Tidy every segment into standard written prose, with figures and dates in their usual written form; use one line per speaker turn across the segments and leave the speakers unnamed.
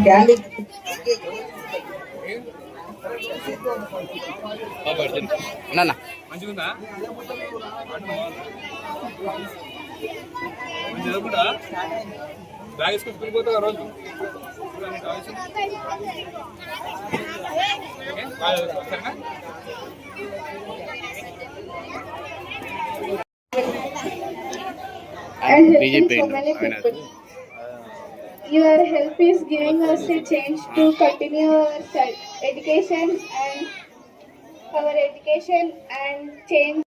Candy
మంచిగా చదువుకుంటా bag వేసుకొని పోతావు రోజు
Your help is giving us a chance to continue our education and change.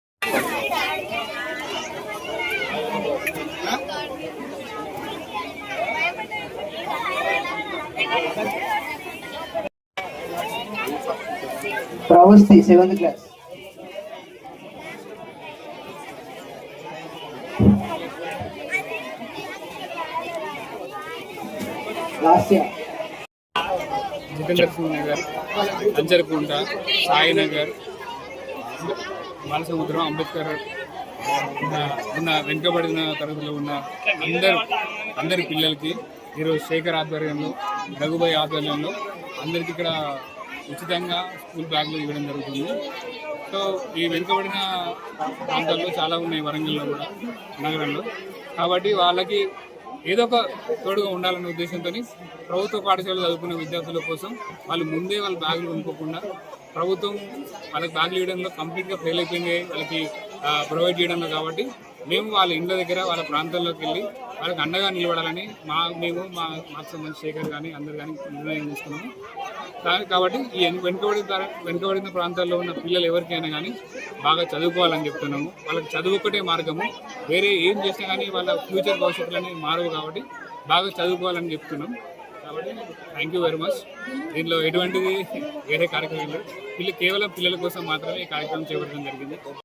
Pravasti, 7th class. Last year.
Jitender Singh Nagar, అంజర్కుంట, Sainagar, Balasamudram, Ambedkar ఉన్న వెనుకబడిన తరగతిలో ఉన్న అందరి పిల్లలకి ఈరోజు శేఖర్ ఆధ్వర్యంలో, రఘుబాయ్ ఆధ్వర్యంలో అందరికీ ఇక్కడ ఉచితంగా స్కూల్ బ్యాగ్లు ఇవ్వడం జరుగుతుంది. సో ఈ వెనుకబడిన ప్రాంతాల్లో చాలా ఉన్నాయి, వరంగల్లో కూడా, నగరంలో. కాబట్టి వాళ్ళకి ఏదో ఒక తోడుగా ఉండాలనే ఉద్దేశంతో ప్రభుత్వ పాఠశాలలో చదువుకున్న విద్యార్థుల కోసం వాళ్ళు ముందే వాళ్ళ బ్యాగులు కొనుక్కోకుండా ప్రభుత్వం వాళ్ళకి బ్యాగులు ఇవ్వడంలో కంప్లీట్గా ఫెయిల్ అయిపోయింది, వాళ్ళకి ప్రొవైడ్ చేయడంలో. కాబట్టి మేము వాళ్ళ ఇండ్ల దగ్గర వాళ్ళ ప్రాంతాల్లోకి వెళ్ళి వాళ్ళకి అండగా నిలబడాలని మాకు సంబంధించి శేఖర్ కానీ అందరు కానీ నిర్ణయం తీసుకున్నాము. కాబట్టి ఈ వెనుకబడిన ప్రాంతాల్లో ఉన్న పిల్లలు ఎవరికైనా కానీ బాగా చదువుకోవాలని చెప్తున్నాము. వాళ్ళకి చదువు ఒకటే మార్గము, వేరే ఏం చేసినా కానీ వాళ్ళ ఫ్యూచర్ భవిష్యత్తులని మారవు. కాబట్టి బాగా చదువుకోవాలని చెప్తున్నాం. కాబట్టి థ్యాంక్ యూ వెరీ మచ్. దీనిలో ఎటువంటిది వేరే కార్యక్రమం లేదు, కేవలం పిల్లల కోసం మాత్రమే ఈ కార్యక్రమం చేపట్టడం జరిగింది.